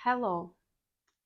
Hello,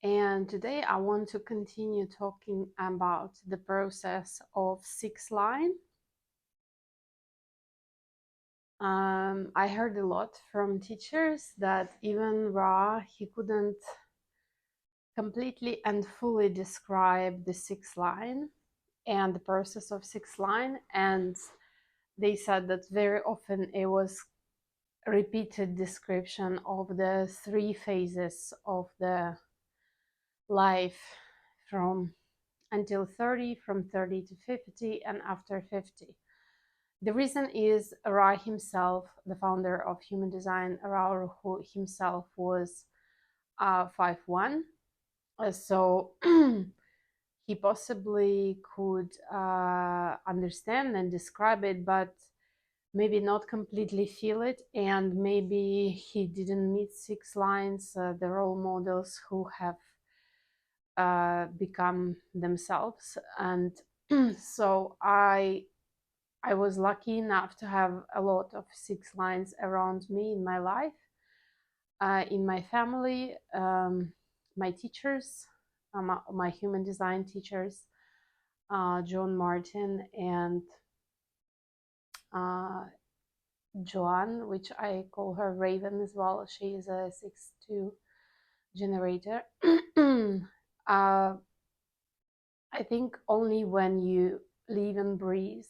and today I want to continue talking about the process of six line. I heard a lot from teachers that even Ra, he couldn't completely and fully describe the six line and the process of six line, and they said that very often it was a repeated description of the three phases of the life from until 30, from 30 to 50, and after 50. The reason is Ra himself, the founder of Human Design, Ra Uru Hu himself was 5'1", so he possibly could understand and describe it, but maybe not completely feel it, and maybe he didn't meet six lines, the role models who have become themselves. And so I was lucky enough to have a lot of six lines around me in my life, in my family, my teachers, my human design teachers, John Martin and Joanne, which I call her Raven as well. She is a 6-2 generator. I think only when you live and breathe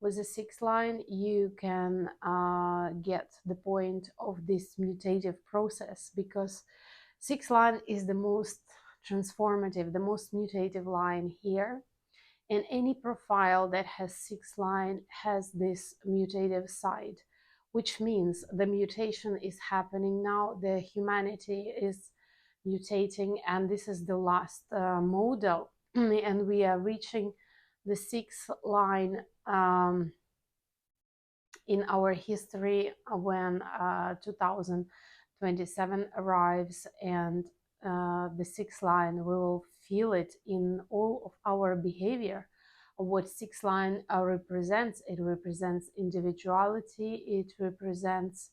with a six line, you can get the point of this mutative process, because six line is the most transformative, the most mutative line here. And any profile that has six line has this mutative side, which means the mutation is happening now, the humanity is mutating, and this is the last model. And we are reaching the sixth line in our history when 2027 arrives, and the sixth line, we will feel it in all of our behavior. What sixth line represents, it represents individuality, it represents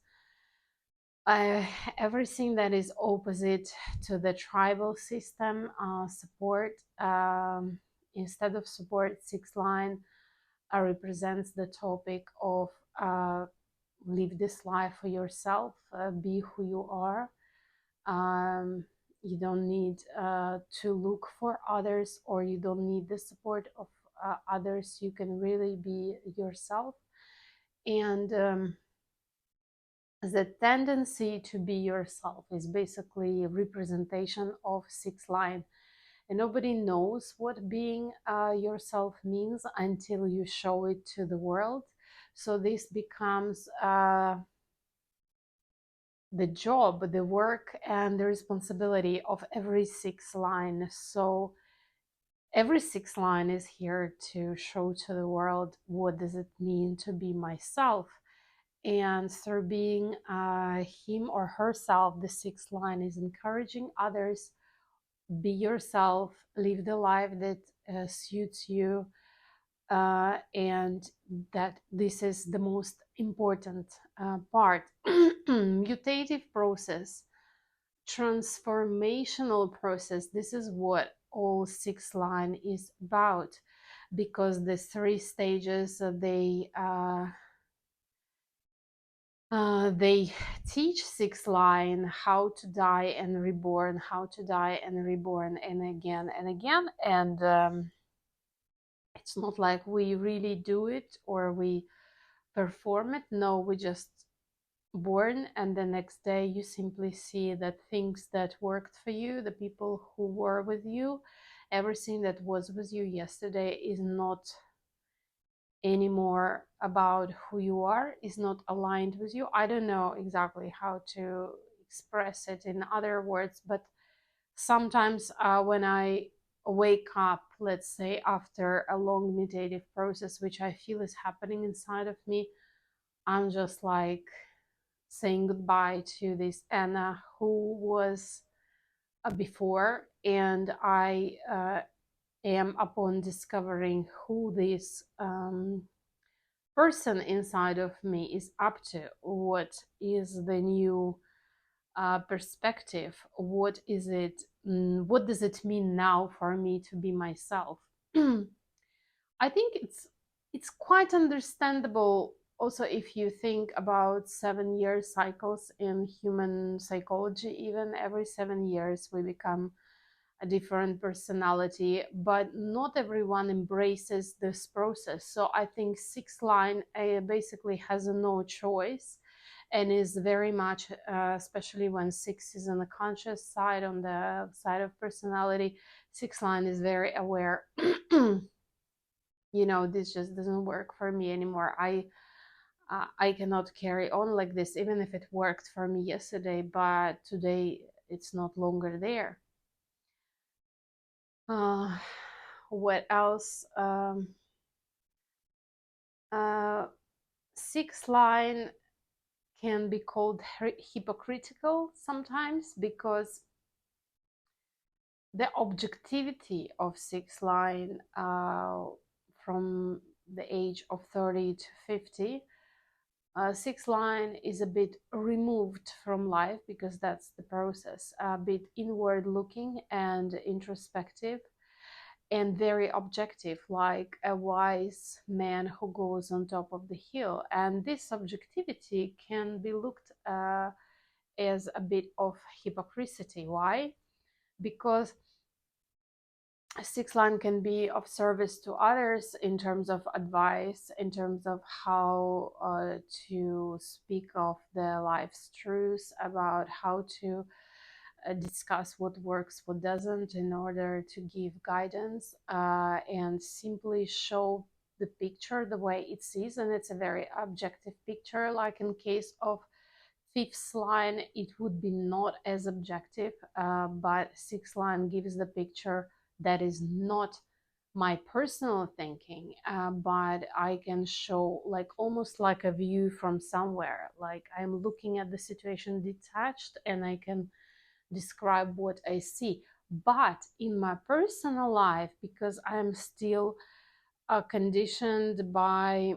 everything that is opposite to the tribal system. Support, instead of support, sixth line represents the topic of live this life for yourself, be who you are. You don't need to look for others, or you don't need the support of others. You can really be yourself. And the tendency to be yourself is basically a representation of sixth line. And nobody knows what being yourself means until you show it to the world. So this becomes the job, the work, and the responsibility of every sixth line. So every sixth line is here to show to the world, what does it mean to be myself? And through being him or herself, the sixth line is encouraging others, be yourself, live the life that suits you, and that this is the most important part. Mutative process, transformational process, this is what all six line is about, because the three stages, they teach six line how to die and reborn, how to die and reborn, and again and again. And it's not like we really do it or we perform it. No, we just born, and the next day you simply see that things that worked for you, the people who were with you, everything that was with you yesterday is not anymore about who you are, is not aligned with you. I don't know exactly how to express it in other words, but sometimes when I wake up, let's say after a long meditative process, which I feel is happening inside of me, I'm just like saying goodbye to this Anna who was before, and I am, upon discovering who this person inside of me is up to, what is the new perspective. What is it? What does it mean now for me to be myself? I think it's quite understandable. Also, if you think about 7-year cycles in human psychology, even every 7 years we become a different personality, but not everyone embraces this process. So I think sixth line basically has a no choice and is very much, especially when six is on the conscious side, on the side of personality, sixth line is very aware. This just doesn't work for me anymore. I cannot carry on like this, even if it worked for me yesterday, but today it's not longer there. What else? Sixth line can be called hypocritical sometimes, because the objectivity of sixth line from the age of 30 to 50, sixth line is a bit removed from life, because that's the process, a bit inward looking and introspective and very objective, like a wise man who goes on top of the hill. And this subjectivity can be looked as a bit of hypocrisy. Why? Because sixth line can be of service to others in terms of advice, in terms of how to speak of the life's truths, about how to discuss what works, what doesn't, in order to give guidance and simply show the picture the way it sees. And it's a very objective picture. Like in case of fifth line, it would be not as objective, but sixth line gives the picture that is not my personal thinking, but I can show like almost like a view from somewhere, like I'm looking at the situation detached and I can describe what I see. But in my personal life, because I'm still conditioned by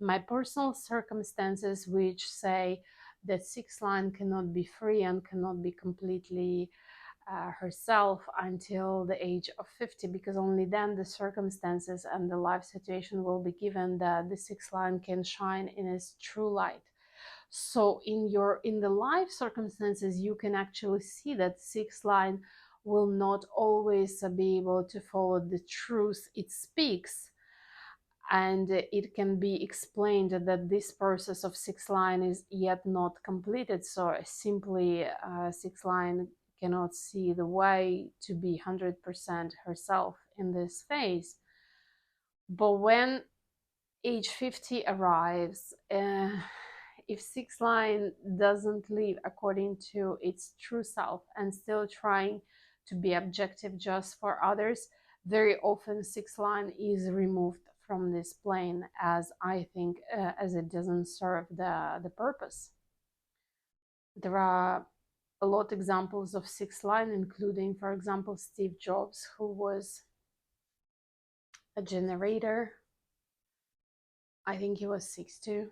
my personal circumstances, which say that sixth line cannot be free and cannot be completely herself until the age of 50, because only then the circumstances and the life situation will be given that the sixth line can shine in its true light. So in the life circumstances, you can actually see that sixth line will not always be able to follow the truth it speaks, and it can be explained that this process of sixth line is yet not completed. So simply sixth line cannot see the way to be 100% herself in this phase. But when age 50 arrives, if sixth line doesn't live according to its true self and still trying to be objective just for others, very often sixth line is removed from this plane, as I think, as it doesn't serve the purpose. There are a lot of examples of sixth line, including, for example, Steve Jobs, who was a generator. I think he was 62.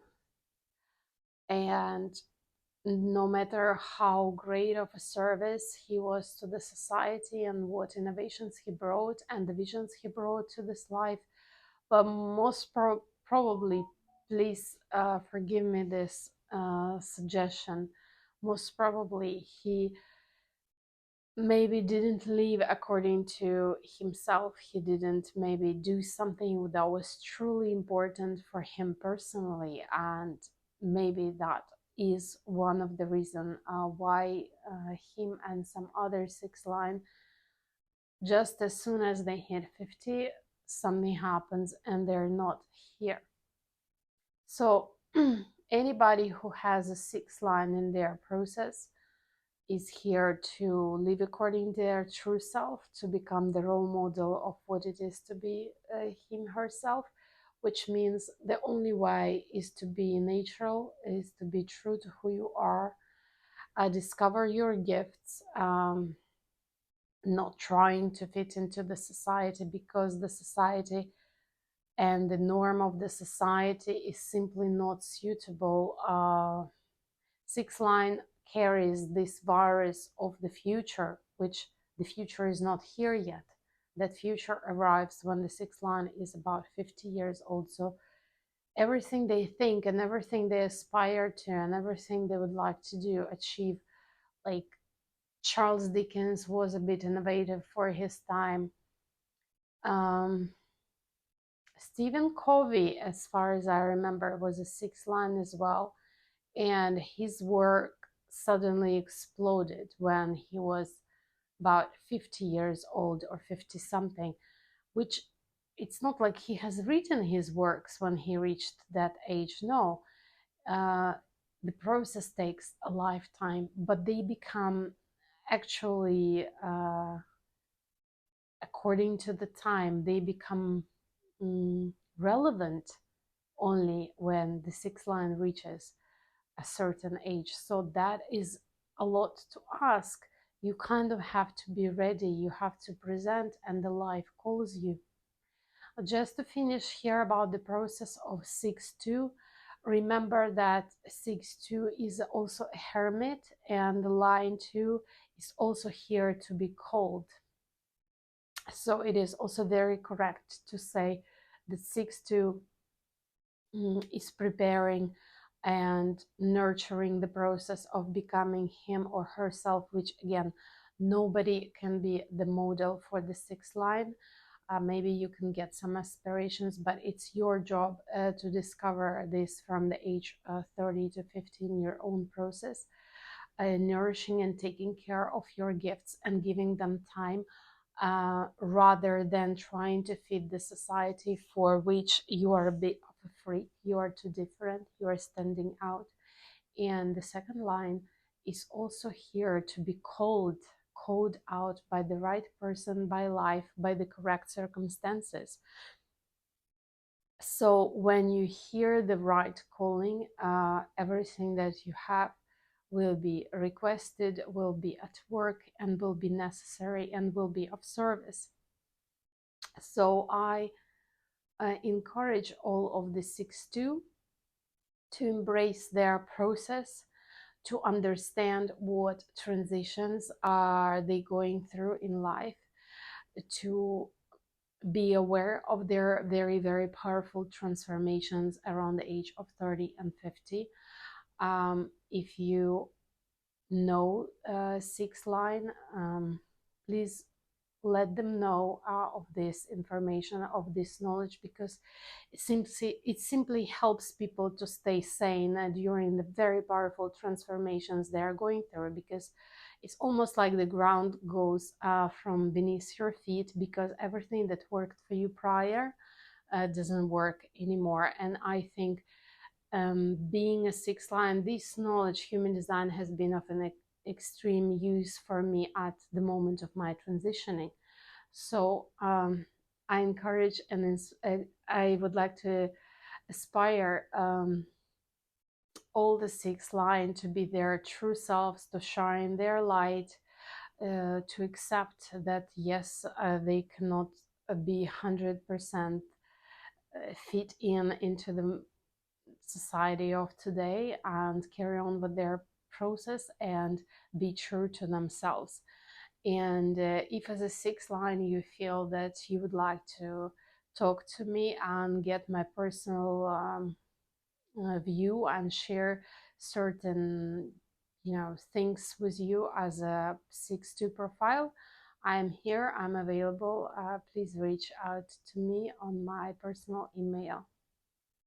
And no matter how great of a service he was to the society and what innovations he brought and the visions he brought to this life, but most probably, please forgive me this suggestion, most probably he maybe didn't live according to himself. He didn't maybe do something that was truly important for him personally, and maybe that is one of the reasons why him and some other six line, just as soon as they hit 50, something happens and they're not here. So anybody who has a six line in their process is here to live according to their true self, to become the role model of what it is to be him herself, which means the only way is to be natural, is to be true to who you are, discover your gifts, not trying to fit into the society, because the society and the norm of the society is simply not suitable. Sixth line carries this virus of the future, which the future is not here yet. That future arrives when the sixth line is about 50 years old. So everything they think and everything they aspire to and everything they would like to do, achieve, like Charles Dickens was a bit innovative for his time. Stephen Covey, as far as I remember, was a sixth line as well. And his work suddenly exploded when he was about 50 years old or 50 something, which it's not like he has written his works when he reached that age. No, the process takes a lifetime, but they become actually, according to the time, they become relevant only when the sixth line reaches a certain age. So that is a lot to ask. You kind of have to be ready, you have to present, and the life calls you. Just to finish here about the process of 6-2, remember that 6-2 is also a hermit, and the line 2 is also here to be called. So it is also very correct to say that 6-2 is preparing and nurturing the process of becoming him or herself, which again, nobody can be the model for the sixth line. Maybe you can get some aspirations, but it's your job to discover this from the age 30 to 15, your own process, nourishing and taking care of your gifts and giving them time, rather than trying to feed the society for which you are a bit of a freak, you are too different, you are standing out. And the second line is also here to be called out by the right person, by life, by the correct circumstances. So when you hear the right calling, everything that you have will be requested, will be at work, and will be necessary, and will be of service. So I encourage all of the 6-2 to embrace their process, to understand what transitions are they going through in life, to be aware of their very, very powerful transformations around the age of 30 and 50. If you know sixth line, please let them know of this information, of this knowledge, because it simply helps people to stay sane during the very powerful transformations they are going through, because it's almost like the ground goes from beneath your feet, because everything that worked for you prior doesn't work anymore. And I think being a sixth line, this knowledge, human design, has been of an extreme use for me at the moment of my transitioning. So I encourage and I would like to aspire all the sixth line to be their true selves, to shine their light, to accept that yes, they cannot be 100% fit into the society of today, and carry on with their process and be true to themselves. And if as a sixth line you feel that you would like to talk to me and get my personal view and share certain things with you as a 6-2 profile, I'm here, I'm available. Please reach out to me on my personal email.